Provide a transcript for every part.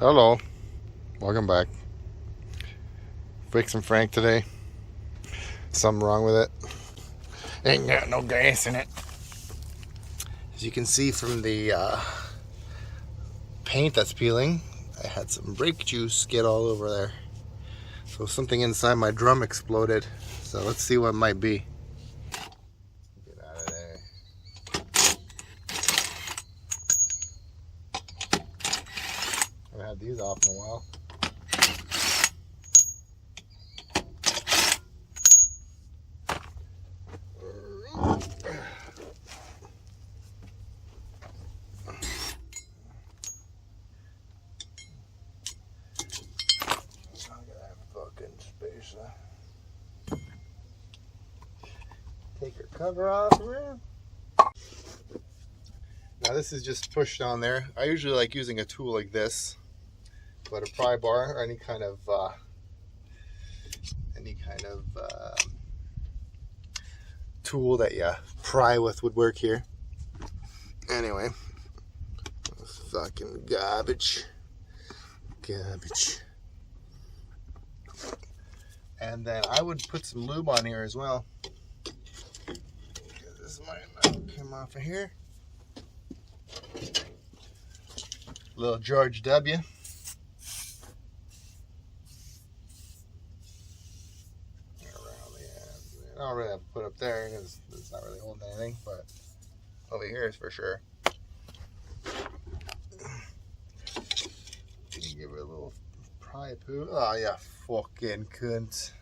Hello, welcome back. Fixing Frank today. Something wrong with it. Ain't got no gas in it. As you can see from the paint that's peeling, I had some brake juice get all over there. So something inside my drum exploded. So let's see what it might be. Get out of there. I haven't had these off in a while. Take your cover off, man. Now this is just pushed on there. I usually like using a tool like this, but a pry bar or any kind of tool that you pry with would work here. Anyway, fucking garbage. And then I would put some lube on here as well. This might not come off of here. Little George W. Around the ends. I don't really have to put up there because it's not really holding anything, but over here is for sure. You can give it a little pry poo. Oh yeah, fucking cunt.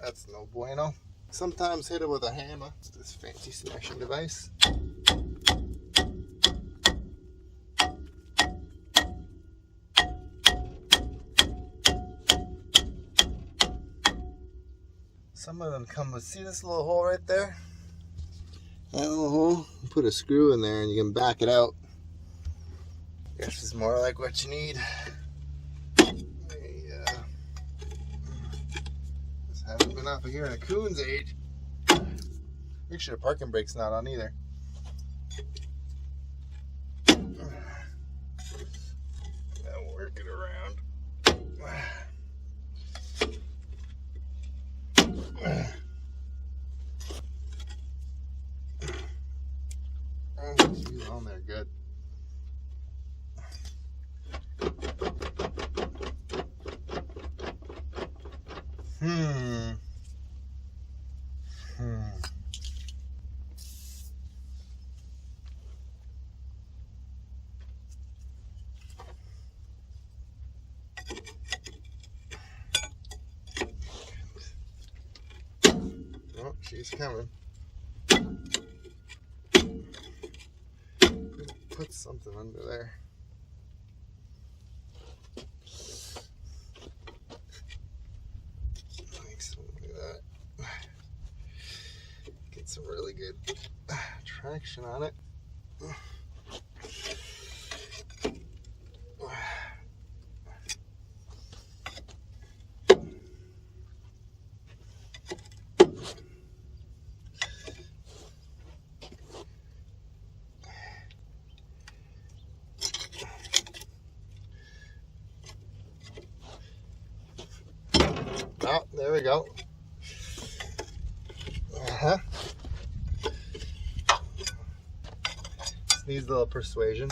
That's no bueno. Sometimes hit it with a hammer. It's this fancy smashing device. Some of them come with, see this little hole right there? That little hole, you put a screw in there and you can back it out. This is more like what you need. This hasn't been off of here in a coon's age. Make sure the parking brake's not on either. Now work it around. She's on there good. Oh, she's coming. Put something under there. Like something like that. Get some really good traction on it. Oh, there we go. Just needs a little persuasion.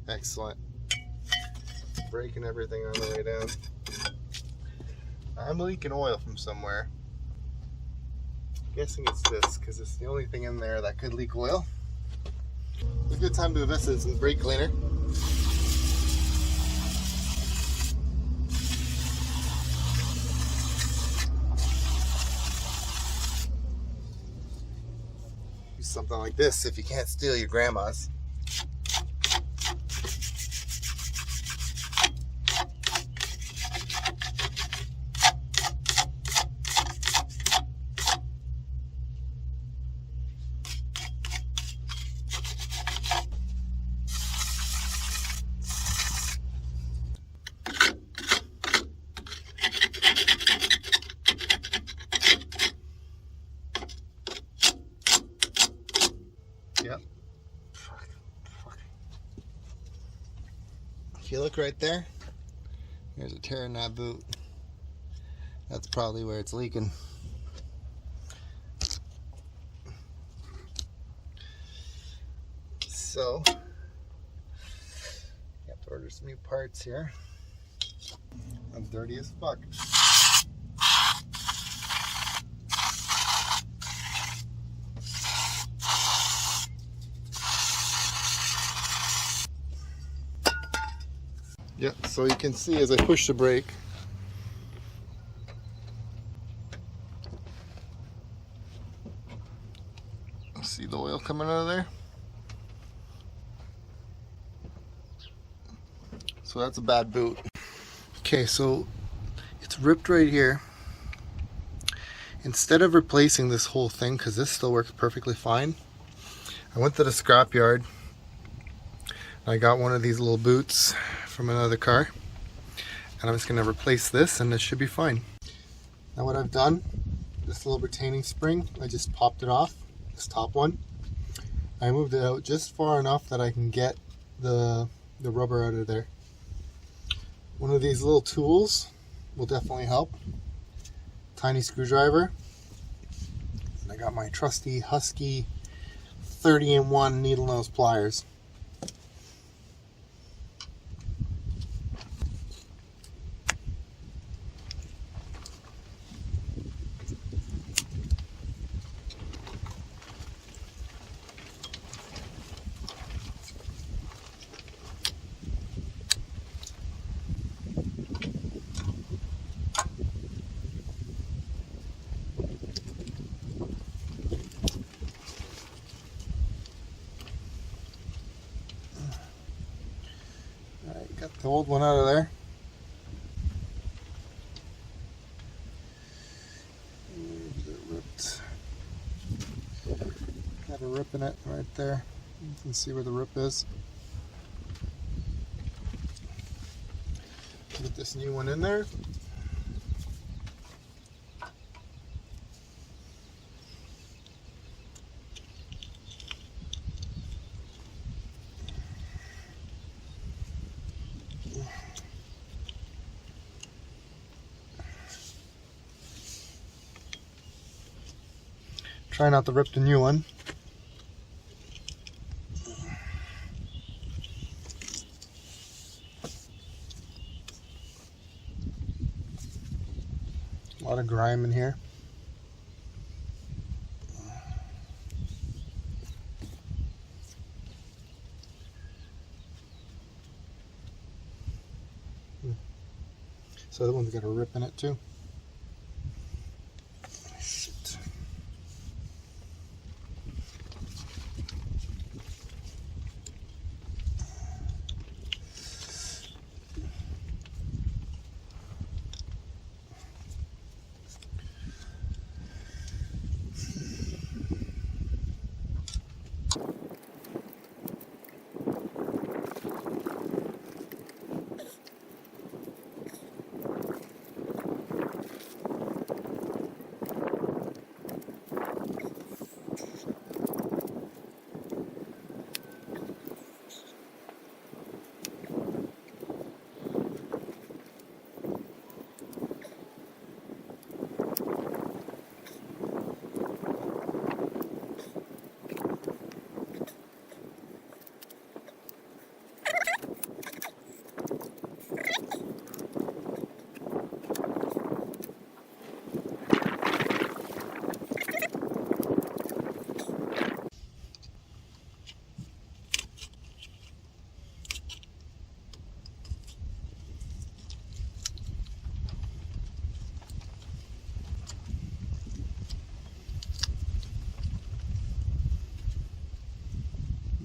Excellent. Breaking everything on the way down. I'm leaking oil from somewhere. I'm guessing it's this because it's the only thing in there that could leak oil. It's a good time to invest in some brake cleaner. Use something like this if you can't steal your grandma's. If you look right there, there's a tear in that boot. That's probably where it's leaking. So, you have to order some new parts here. I'm dirty as fuck. Yeah, so you can see as I push the brake, see the oil coming out of there? So that's a bad boot. Okay, so it's ripped right here. Instead of replacing this whole thing, because this still works perfectly fine, I went to the scrapyard. I got one of these little boots from another car, and I'm just going to replace this, and this should be fine. Now what I've done, this little retaining spring, I just popped it off, this top one. I moved it out just far enough that I can get the rubber out of there. One of these little tools will definitely help. Tiny screwdriver. And I got my trusty Husky 30-in-1 needle nose pliers. Got the old one out of there. Ripped. Got a rip in it right there. You can see where the rip is. Get this new one in there. Try not to rip the new one. A lot of grime in here. So that one's got a rip in it too. Shit.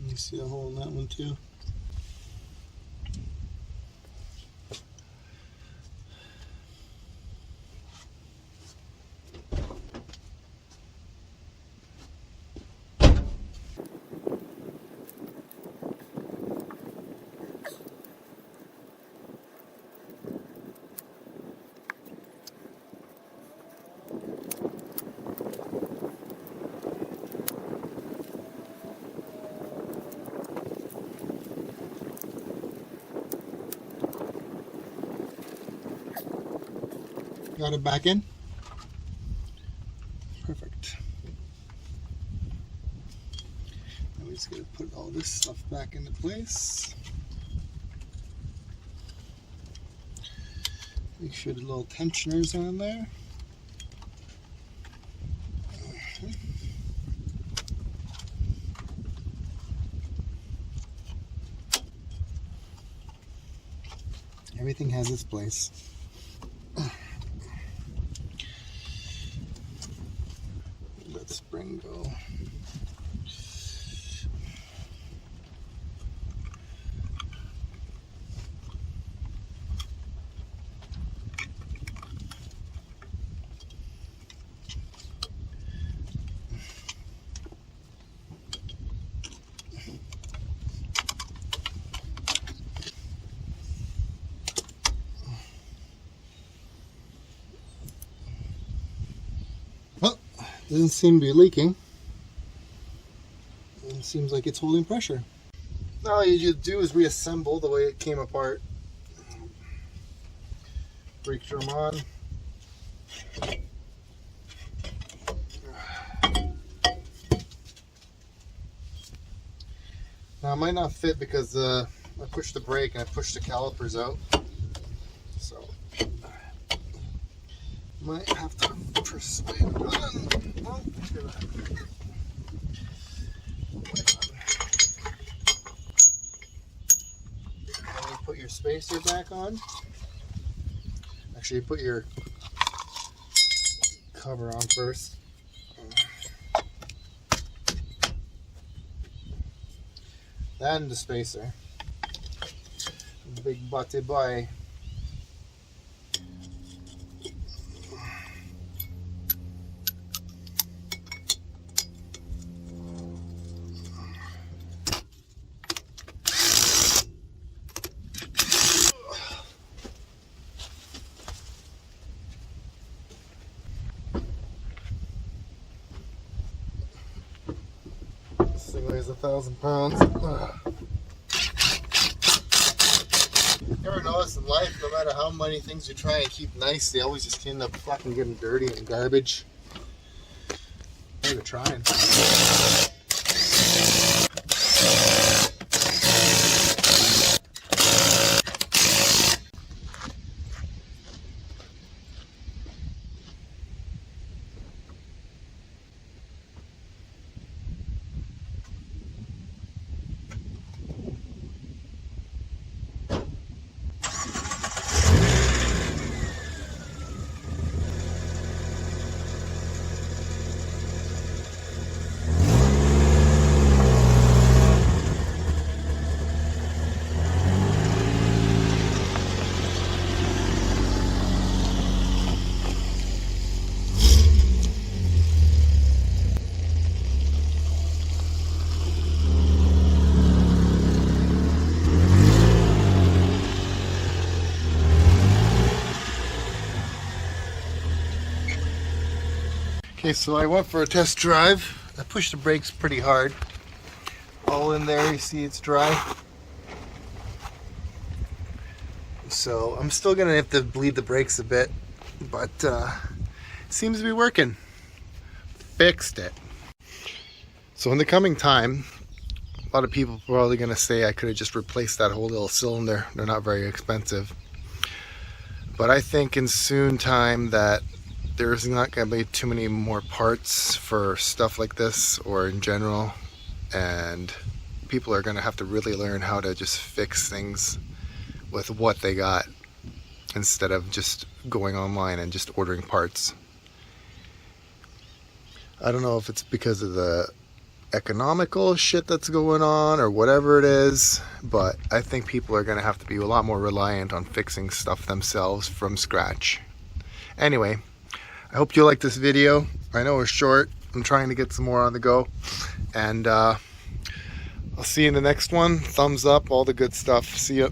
You see a hole in that one too? Got it back in. Perfect. Now we're just going to put all this stuff back into place. Make sure the little tensioners are on there. Everything has its place. Let spring go. Well, doesn't seem to be leaking. It seems like it's holding pressure. Now all you just do is reassemble the way it came apart. Brake drum on. Now it might not fit because I pushed the brake and I pushed the calipers out. So might have to persuade it on. Oh, then you put your spacer back on. Actually, you put your cover on first. Then the spacer. Big butty boy. This thing weighs 1,000 pounds. You ever notice in life, no matter how many things you try and keep nice, they always just end up fucking getting dirty and garbage? They're trying. Okay, so I went for a test drive. I pushed the brakes pretty hard. All in there, you see it's dry. So I'm still gonna have to bleed the brakes a bit, but it seems to be working. Fixed it. So in the coming time, a lot of people are probably gonna say I could have just replaced that whole little cylinder. They're not very expensive. But I think in soon time that there's not going to be too many more parts for stuff like this or in general, and people are going to have to really learn how to just fix things with what they got instead of just going online and just ordering parts. I don't know if it's because of the economical shit that's going on or whatever it is, but I think people are going to have to be a lot more reliant on fixing stuff themselves from scratch. Anyway, I hope you like this video. I know it's short. I'm trying to get some more on the go. And I'll see you in the next one. Thumbs up, all the good stuff. See ya.